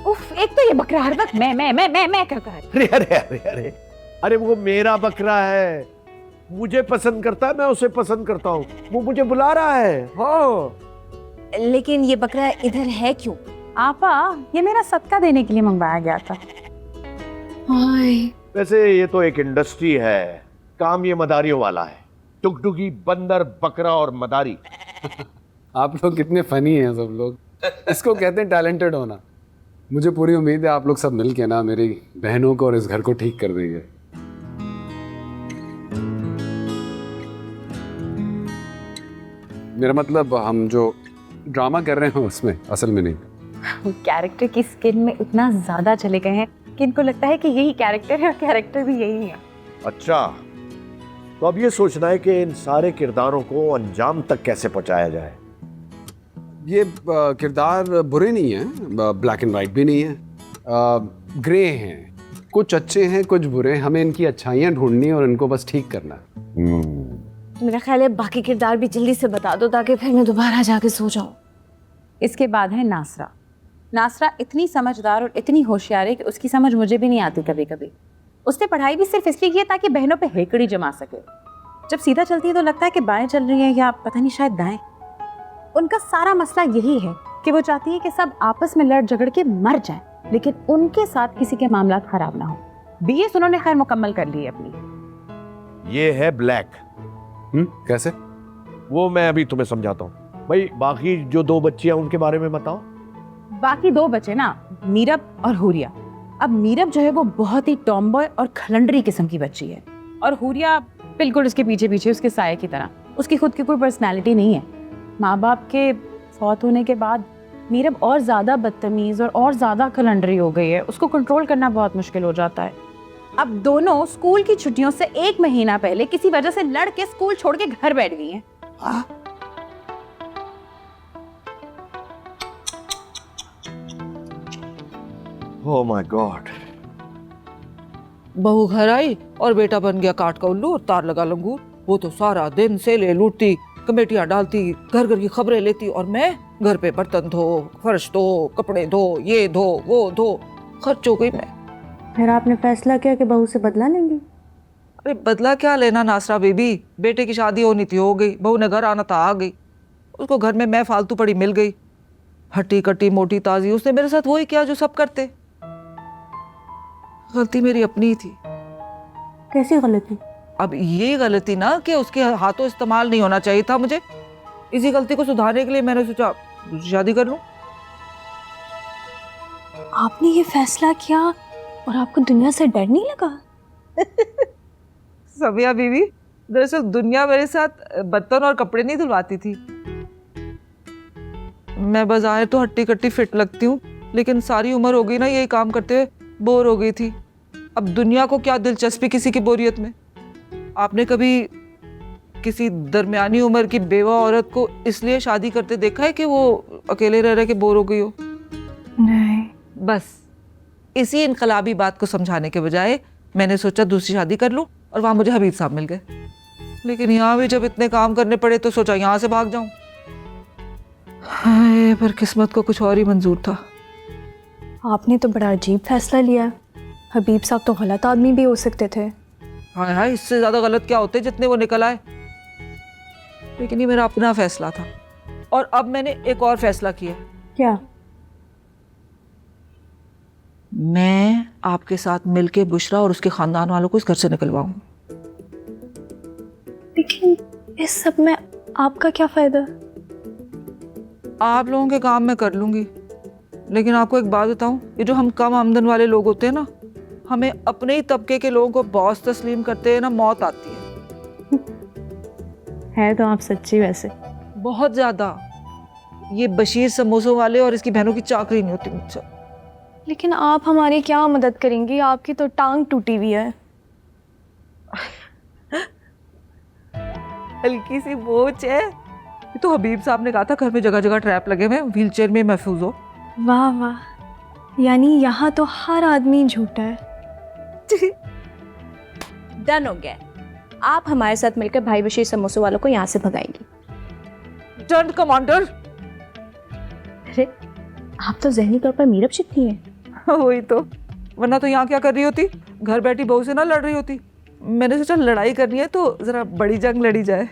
उफ, एक तो ये बकरा हर वक्त मैं करता है। अरे अरे अरे अरे अरे वो मेरा बकरा है, मुझे पसंद करता है, मैं उसे पसंद करता हूँ, वो मुझे बुला रहा है। हाँ लेकिन ये बकरा इधर है क्यों? आपा, ये मेरा सदका देने के लिए मंगवाया गया था। वैसे ये तो एक इंडस्ट्री है, काम ये मदारियों वाला है, टुकटुकी, बंदर, बकरा और मदारी। आप लोग कितने फनी हैं सब लोग। इसको कहते हैं टैलेंटेड होना। मुझे पूरी उम्मीद है आप लोग सब मिल के ना मेरी बहनों को और इस घर को ठीक कर देंगे। मेरा मतलब हम जो ड्रामा कर रहे हैं उसमें असल में नहीं। कैरेक्टर की स्किन में उतना ज्यादा चले गए हैं कि इनको लगता है कि यही कैरेक्टर है और कैरेक्टर भी यही है। अच्छा, तो अब ये सोचना है कि इन सारे किरदारों को अंजाम तक कैसे पहुंचाया जाए। ये किरदार बुरे नहीं हैं, ब्लैक एंड वाइट भी नहीं है, ग्रे हैं, कुछ अच्छे हैं कुछ बुरे हैं। हमें इनकी अच्छाइयाँ ढूंढनी है और इनको बस ठीक करना है। मेरा ख्याल है बाकी किरदार भी जल्दी से बता दो ताकि फिर मैं दोबारा जाके सो जाऊं। इसके बाद है नासरा। नासरा इतनी समझदार और इतनी होशियार है कि उसकी समझ मुझे भी नहीं आती कभी कभी। उसने पढ़ाई भी सिर्फ इसलिए की है ताकि बहनों पे हेकड़ी जमा सके। जब सीधा चलती है तो लगता है कि बाएं चल रही है या पता नहीं शायद दाएं। उनका सारा मसला यही है कि वो चाहती है कि सब आपस में लड़ झगड़ के मर जाएं, लेकिन उनके साथ किसी के मामला खराब ना हो। बीएस उन्होंने खैर मुकम्मल कर ली है अपनी। ये है ब्लैक। कैसे? वो मैं अभी तुम्हें समझाता हूँ। भाई बाकी जो दो बच्चियां उनके बारे में बताओ। बाकी दो बचे ना, मीरब और हुरिया। अब मीरब जो है वो बहुत ही टॉमबॉय और खलंडरी किस्म की बच्ची है और हुरिया बिल्कुल उसके पीछे पीछे उसके साये की तरह। उसकी खुद की कोई पर्सनैलिटी नहीं है। माँ बाप के फौत होने के बाद मीरब और ज़्यादा बदतमीज़ और ज़्यादा खलंडरी हो गई है। उसको कंट्रोल करना बहुत मुश्किल हो जाता है। अब दोनों स्कूल की छुट्टियों से 1 महीना पहले किसी वजह से लड़ के स्कूल छोड़ के घर बैठ गई हैं। Oh my God. बहू घर आई और बेटा बन गया काट का उल्लू और तार लगा लंगूर। वो तो सारा दिन सेले लूटती, कमेटियां डालती, घर घर की खबरें लेती और मैं घर पे बर्तन धो, फर्श धो, कपड़े धो, ये धो वो धो। खर्च हो गई मैं। फिर आपने फैसला किया कि बहू से बदला लेंगी? अरे बदला क्या लेना नासरा बेबी, बेटे की शादी होनी थी हो गई, बहू ने घर आना था आ गई। उसको घर में मैं फालतू पड़ी मिल गई, हट्टी कट्टी मोटी ताजी। उसने मेरे साथ वही किया जो सब करते। गलती मेरी अपनी थी। कैसी गलती? अब ये गलती ना कि उसके हाथों इस्तेमाल नहीं होना चाहिए था मुझे। इसी गलती को सुधारने के लिए मैंने सोचा दूसरी शादी कर लूं। आपने ये फैसला किया और आपको दुनिया से डर नहीं लगा? सबिया बीवी, दरअसल दुनिया मेरे साथ बर्तन और कपड़े नहीं धुलवाती थी। मैं बाजार तो हट्टी कट्टी फिट लगती हूँ, लेकिन सारी उम्र हो गई ना यही काम करते हुए, बोर हो गई थी। अब दुनिया को क्या दिलचस्पी किसी की बोरियत में। आपने कभी किसी दरमियानी उम्र की बेवा औरत को इसलिए शादी करते देखा है कि वो अकेले रह रहे के बोर हो गई हो? नहीं। बस इसी इनकलाबी बात को समझाने के बजाय मैंने सोचा दूसरी शादी कर लूं और वहां मुझे हबीब साहब मिल गए। लेकिन यहाँ भी जब इतने काम करने पड़े तो सोचा यहाँ से भाग जाऊं। हाय, पर किस्मत को कुछ और ही मंजूर था। आपने तो बड़ा अजीब फैसला लिया। हबीब साहब तो गलत आदमी भी हो सकते थे। हाय हाय, इससे ज्यादा गलत क्या होते जितने वो निकल आए। लेकिन ये मेरा अपना फैसला था और अब मैंने एक और फैसला किया। क्या? मैं आपके साथ मिलके बुशरा और उसके खानदान वालों को इस घर से निकलवाऊं। लेकिन इस सब में आपका क्या फायदा? आप लोगों के काम मैं कर लूंगी, लेकिन आपको एक बात बताऊं, ये जो हम कम आमदन वाले लोग होते हैं ना, हमें अपने ही तबके के लोगों को बॉस तस्लीम करते हैं ना मौत आती है तो आप सच्ची वैसे बहुत ज्यादा। ये बशीर समोसों वाले और इसकी बहनों की चाकरी नहीं होती मुझसे। लेकिन आप हमारी क्या मदद करेंगी? आपकी तो टांग टूटी हुई है। हल्की सी बोझ है। ये तो हबीब साहब ने कहा था घर में जगह जगह ट्रैप लगे हुए, व्हील चेयर में महफूज हो। वाह वाह, यानी यहाँ तो हर आदमी झूठा है। डन हो गया। आप हमारे साथ मिलकर भाई बशीर समोसों वालों को यहाँ से भगाएंगी। Turn commander. अरे आप तो ज़हनी तौर पर मीरब शिकती हैं। वही तो, वरना तो यहाँ क्या कर रही होती, घर बैठी बहू से ना लड़ रही होती। मैंने सोचा लड़ाई करनी है तो ज़रा बड़ी जंग लड़ी जाए।